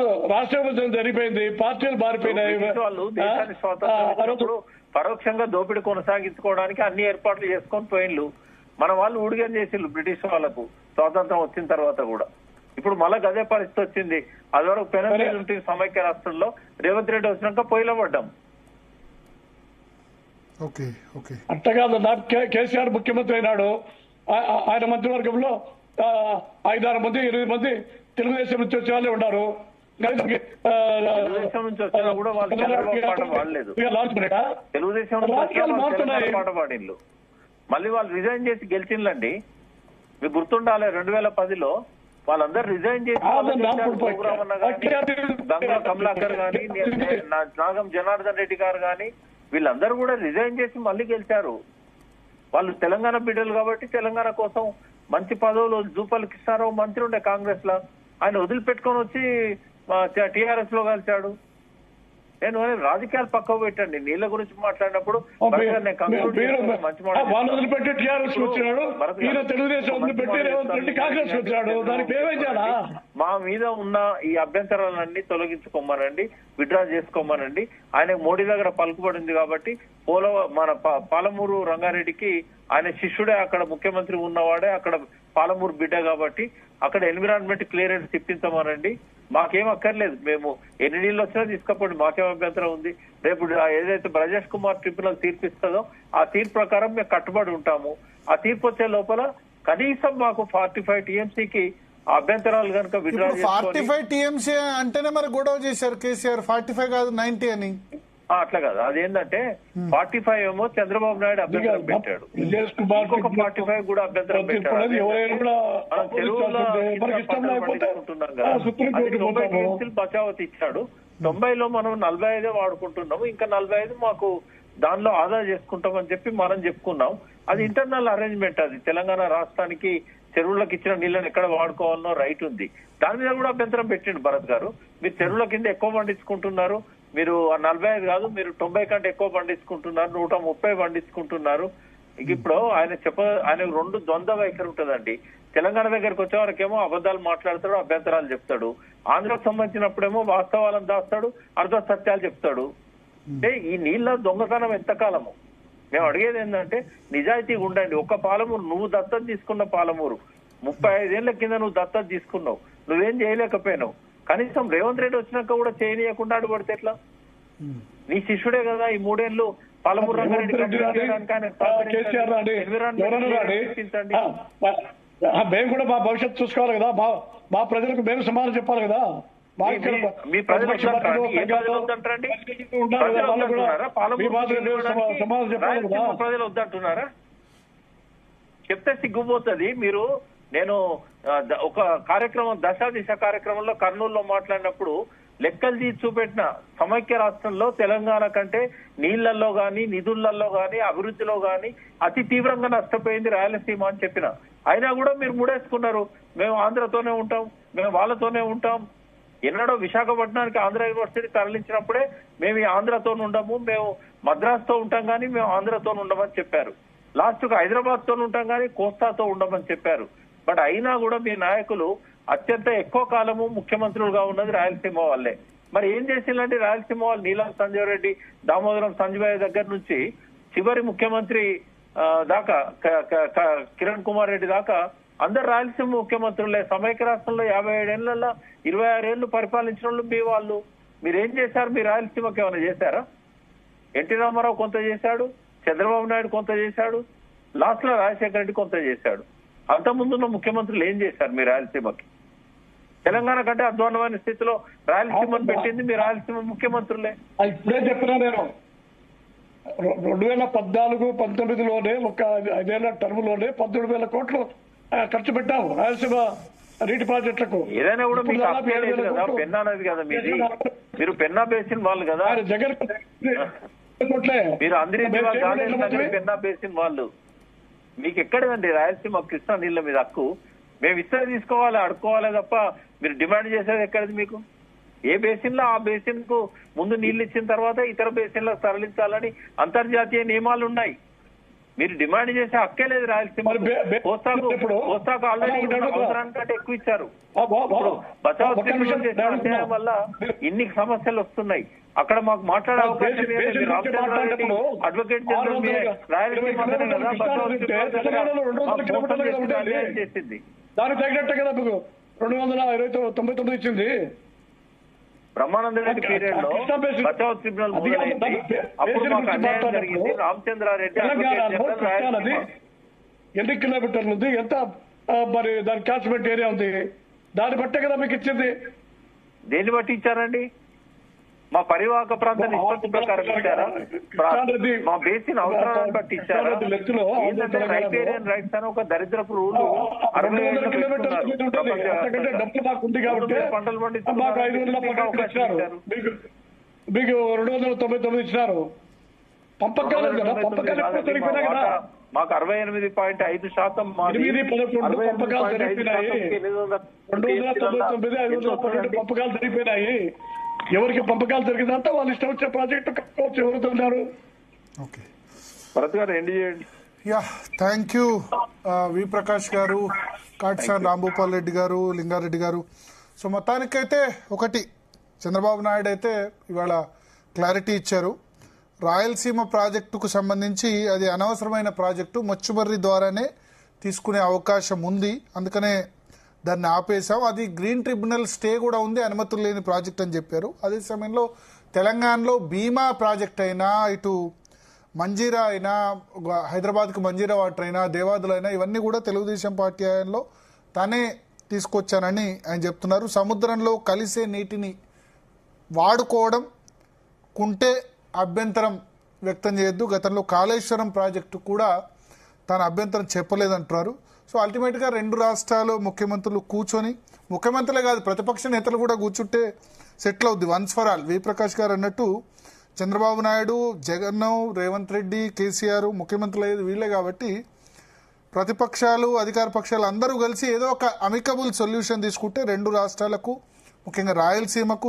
కాదు, రాష్ట్ర విభజన జరిగిపోయింది, పార్టీలు మారిపోయినాయి. వాళ్ళు దేశాన్ని స్వాతంత్రం పరోక్షంగా దోపిడీ కొనసాగించుకోవడానికి అన్ని ఏర్పాట్లు చేసుకొని పోయిండ్లు. మన వాళ్ళు ఊడిగం చేసిండ్రు బ్రిటిష్ వాళ్ళకు స్వాతంత్రం వచ్చిన తర్వాత కూడా. ఇప్పుడు మళ్ళా అదే పరిస్థితి వచ్చింది. అది వరకు పెనం మీద ఉంటుంది సమైక్య రాష్ట్రంలో, రేవంత్ రెడ్డి వచ్చినాక పొయ్యిలో పడ్డాం. అట్ట కాదు, కేసీఆర్ ముఖ్యమంత్రి అయినాడు, ఆయన మంత్రివర్గంలో 5-6 మంది 8 మంది తెలుగుదేశం నుంచి వచ్చే వాళ్ళే ఉన్నారు. తెలుగుదేశం నుంచి వచ్చినా కూడా వాళ్ళు చంద్రబాబు పాట పాడలేదు. తెలుగుదేశం పాట పాడిళ్ళు. మళ్ళీ వాళ్ళు రిజైన్ చేసి గెలిచిండ్లండి. మీకు గుర్తుండాలి 2010లో వాళ్ళందరూ రిజైన్ చేసి గంగా కమలాకర్ గాని, నాగం జనార్దన్ రెడ్డి గారు గాని వీళ్ళందరూ కూడా రిజైన్ చేసి మళ్ళీ గెలిచారు. వాళ్ళు తెలంగాణ బిడ్డలు కాబట్టి తెలంగాణ కోసం మంచి పదవులు. జూపల్లి కృష్ణారావు మంత్రి ఉండే కాంగ్రెస్ లో, ఆయన వదిలిపెట్టుకొని వచ్చి టీఆర్ఎస్ లో కలిశాడు. నేను రాజకీయాలు పక్కకు పెట్టండి, నీళ్ళ గురించి మాట్లాడినప్పుడు మా మీద ఉన్న ఈ అభ్యంతరాలన్నీ తొలగించుకోమనండి, విత్డ్రా చేసుకోమనండి. ఆయన మోడీ దగ్గర పలుకుబడింది కాబట్టి మన పాలమూరు రంగారెడ్డికి ఆయన శిష్యుడే, అక్కడ ముఖ్యమంత్రి ఉన్నవాడే, అక్కడ పాలమూరు బిడ్డ కాబట్టి అక్కడ ఎన్విరాన్మెంట్ క్లియరెన్స్ ఇప్పించమనండి. మాకేం అక్కర్లేదు, మేము ఎన్ని నీళ్ళు వచ్చినా తీసుకపోండి, మాకేం అభ్యంతరం ఉంది. రేపు ఏదైతే బ్రజేష్ కుమార్ ట్రిబ్యునల్ తీర్పు ఇస్తుందో ఆ తీర్పు ప్రకారం మేము కట్టుబడి ఉంటాము. ఆ తీర్పు వచ్చే లోపల కనీసం మాకు 45 టీఎంసీకి అభ్యంతరాలు కనుక విత్డ్రా 45 టీఎంసీ అంటేనే మరి గొడవ చేశారు కేసీఆర్. 45 కాదు 90 అని. అట్లా కాదు, అదేంటంటే 45 ఏమో చంద్రబాబు నాయుడు అభ్యంతరం పెట్టాడు, ఇంకొక 45 కూడా అభ్యంతరం పెట్టాడు. చెరువులో పండించుకుంటున్నాం కదా, 90 టీఎంసీలు బచావత్ ఇచ్చాడు. 90లో మనం 45 వాడుకుంటున్నాము, ఇంకా 45 మాకు దానిలో ఆదా చేసుకుంటామని చెప్పి మనం చెప్పుకున్నాం. అది ఇంటర్నల్ అరేంజ్మెంట్. అది తెలంగాణ రాష్ట్రానికి చెరువులకు ఇచ్చిన నీళ్ళని ఎక్కడ వాడుకోవాలనో రైట్ ఉంది. దాని మీద కూడా అభ్యంతరం పెట్టిండు భరత్ గారు. మీరు చెరువుల కింద ఎక్కువ పండించుకుంటున్నారు, మీరు 45 కాదు మీరు 90 కంటే ఎక్కువ పండించుకుంటున్నారు, 130 పండించుకుంటున్నారు. ఇప్పుడు ఆయన ఆయన 2 ద్వంద్వ వైఖరి ఉంటుందండి. తెలంగాణ దగ్గరకు వచ్చే వరకేమో అబద్ధాలు మాట్లాడతాడు, అభ్యంతరాలు చెప్తాడు. ఆంధ్రకు సంబంధించినప్పుడేమో వాస్తవాలను దాస్తాడు, అర్ధ సత్యాలు చెప్తాడు. అంటే ఈ నీళ్ళ దొంగతనం ఎంతకాలము? మేము అడిగేది ఏంటంటే నిజాయితీగా ఉండండి. ఒక పాలమూరు నువ్వు దత్తత తీసుకున్న పాలమూరు 35 ఏళ్ల కింద నువ్వు దత్తత తీసుకున్నావు, నువ్వేం చేయలేకపోయినావు. కనీసం రేవంత్ రెడ్డి వచ్చినాక కూడా చేయనీయకుండా అడుగుపడితే ఎట్లా? నీ శిష్యుడే కదా ఈ 3 ఏళ్లు పాలమూరు రంగారెడ్డి. మేము కూడా మా భవిష్యత్తు చూసుకోవాలి కదా, మా ప్రజలకు మేము సమాధానం చెప్పాలి కదా. మీ ప్రజలు వద్దంటున్నారా? చెప్తే సిగ్గుపోతుంది. మీరు నేను ఒక కార్యక్రమం దశ దిశ కార్యక్రమంలో కర్నూలులో మాట్లాడినప్పుడు లెక్కలు తీసి చూపెట్టిన సమైక్య రాష్ట్రంలో తెలంగాణ కంటే నీళ్లలో గాని, నిధులలో గాని, అభివృద్ధిలో గాని అతి తీవ్రంగా నష్టపోయింది రాయలసీమ అని చెప్పిన. అయినా కూడా మీరు ముడేసుకున్నారు, మేము ఆంధ్రతోనే ఉంటాం, మేము వాళ్ళతోనే ఉంటాం. ఎన్నడో విశాఖపట్నానికి ఆంధ్ర యూనివర్సిటీ తరలించినప్పుడే మేము ఈ ఆంధ్రతో ఉండము, మేము మద్రాసుతో ఉంటాం కానీ మేము ఆంధ్రతో ఉండమని చెప్పారు. లాస్ట్ కు హైదరాబాద్ తో ఉంటాం కానీ కోస్తాతో ఉండమని చెప్పారు. బట్ అయినా కూడా మీ నాయకులు అత్యంత ఎక్కువ కాలము ముఖ్యమంత్రులుగా ఉన్నది రాయలసీమ వాళ్ళే. మరి ఏం చేసిందంటే రాయలసీమ వాళ్ళు నీలం సంజయ్ రెడ్డి, దామోదరం సంజయ్ దగ్గర నుంచి చివరి ముఖ్యమంత్రి దాకా కిరణ్ కుమార్ రెడ్డి దాకా అందరు రాయలసీమ ముఖ్యమంత్రులే. సమైక్య రాష్ట్రంలో 57 ఏళ్లలో 26 ఏళ్లు పరిపాలించిన వాళ్ళు మీ వాళ్ళు. మీరేం చేశారు? మీ రాయలసీమకి ఏమైనా చేశారా? ఎన్టీ రామారావు కొంత చేశాడు, చంద్రబాబు నాయుడు కొంత చేశాడు, లాస్ట్ లో రాజశేఖర రెడ్డి కొంత చేశాడు. అంతకుముందున్న ముఖ్యమంత్రులు ఏం చేశారు మీ రాయలసీమకి? తెలంగాణ కంటే అధ్వానమైన స్థితిలో రాయలసీమను పెట్టింది మీ రాయలసీమ ముఖ్యమంత్రులే. ఇప్పుడే చెప్పినా నేను 2014-19లోనే ఒక 5 ఏళ్ల టర్మ్ లోనే 17,000 కోట్లు ఖర్చు పెట్టాము రాయలసీమ నీటి ప్రాజెక్టులకు. ఏదైనా కూడా మీకు అప్పలేదు కదా, పెన్నా నది కదా మీది, మీరు పెన్నా బేసిన్ వాళ్ళు కదా, జగన్ మీరు అందరి పెన్నా బేసిన్ వాళ్ళు. మీకు ఎక్కడదండి రాయలసీమ కృష్ణా నీళ్ళ మీద హక్కు? మేము ఇస్తే తీసుకోవాలి, అడుక్కోవాలి తప్ప మీరు డిమాండ్ చేసేది ఎక్కడిది మీకు? ఏ బేసిన్ లో ఆ బేసిన్ కు ముందు నీళ్లు ఇచ్చిన తర్వాత ఇతర బేసిన్ లో తరలించాలని అంతర్జాతీయ నియమాలు ఉన్నాయి. మీరు డిమాండ్ చేసే హక్కే లేదు రాయలసీమ. కోస్తాకు ఆల్రెడీ అవసరానికంటే ఎక్కువ ఇచ్చారు. ఇప్పుడు బచావ్ ట్రిబ్యునల్ చేసిన అన్యాయం వల్ల ఇన్ని సమస్యలు వస్తున్నాయి. అక్కడ మాకు మాట్లాడే అవకాశం లేదు. రామచంద్రారెడ్డి అడ్వకేట్ జనరల్ రాయలసీమ కదా బచావ్ ట్రిబ్యునల్ చేసింది. దానికి తగినట్టే కదా మీకు 299 ఇచ్చింది. బ్రహ్మానంద రెడ్డి పీరియడ్ లో బచావ్ ట్రిబ్యునల్ మొదలైంది. అప్పుడు మాకు అన్యాయం జరిగింది. రామచంద్రారెడ్డి ఎన్ని కిలోమీటర్లు ఉంది, ఎంత మరి దాని క్యాచ్మెంట్ ఏరియా ఉంది, దాన్ని బట్టే కదా మీకు ఇచ్చింది. దేన్ని బట్టి ఇచ్చారండి? మా పరివాహక ప్రాంత నిష్పత్తి ప్రకారం ఇచ్చారా? మా బేసిన్ అవసరాలను బట్టి ఇచ్చారా? ఏంటంటే రైపేరియన్ రైట్స్ అని ఒక దరిద్రపు రూలు 60 పంటలు పండిస్తున్నారు. మీకు 299 ఇచ్చినారు. పంపకాలు కదా, పంపకాలు మాకు 68.5% పంపకాలు జరిగిపోయినాయి. ఎవరికి పంపకాలు జరిగిందంటే వాళ్ళు ఇష్టం వచ్చే ప్రాజెక్టు కట్టుకోవచ్చు. ఎవరుతున్నారు? ఓకే, భరత్ గారు ఎండ్ చేయండి. Yeah, thank you we Prakash గారు, కాటిసాని రాంభూపాల్ రెడ్డి గారు, లింగారెడ్డి గారు. సో మొత్తానికైతే ఒకటి, చంద్రబాబు నాయుడు అయితే ఇవాళ క్లారిటీ ఇచ్చారు. రాయలసీమ ప్రాజెక్టుకు సంబంధించి అది అనవసరమైన ప్రాజెక్టు, మచ్చుమర్రి ద్వారానే తీసుకునే అవకాశం ఉంది, అందుకనే దాన్ని ఆపేశాం. అది గ్రీన్ ట్రిబ్యునల్ స్టే కూడా ఉంది, అనుమతులు లేని ప్రాజెక్ట్ అని చెప్పారు. అదే సమయంలో తెలంగాణలో భీమా ప్రాజెక్ట్ అయినా, ఇటు మంజీరా అయినా, హైదరాబాద్కు మంజీరా వాటర్ అయినా, దేవాదులు అయినా, ఇవన్నీ కూడా తెలుగుదేశం పార్టీ హయాంలో తానే తీసుకొచ్చానని ఆయన చెప్తున్నారు. సముద్రంలో కలిసే నీటిని వాడుకోవడం కుంటే అభ్యంతరం వ్యక్తం చేయొద్దు. గతంలో కాళేశ్వరం ప్రాజెక్టు కూడా తాను అభ్యంతరం చెప్పలేదంటున్నారు. సో అల్టిమేట్గా రెండు రాష్ట్రాలు ముఖ్యమంత్రులు కూర్చొని, ముఖ్యమంత్రులే కాదు ప్రతిపక్ష నేతలు కూడా కూర్చుంటే సెటిల్ అవుద్ది వన్స్ ఫర్ ఆల్. వి ప్రకాష్ గారు అన్నట్టు చంద్రబాబు నాయుడు, జగన్, రేవంత్ రెడ్డి, కేసీఆర్ ముఖ్యమంత్రులు అయ్యేది వీళ్ళే కాబట్టి ప్రతిపక్షాలు, అధికార పక్షాలు అందరూ కలిసి ఏదో ఒక అమికబుల్ సొల్యూషన్ తీసుకుంటే రెండు రాష్ట్రాలకు, ముఖ్యంగా రాయలసీమకు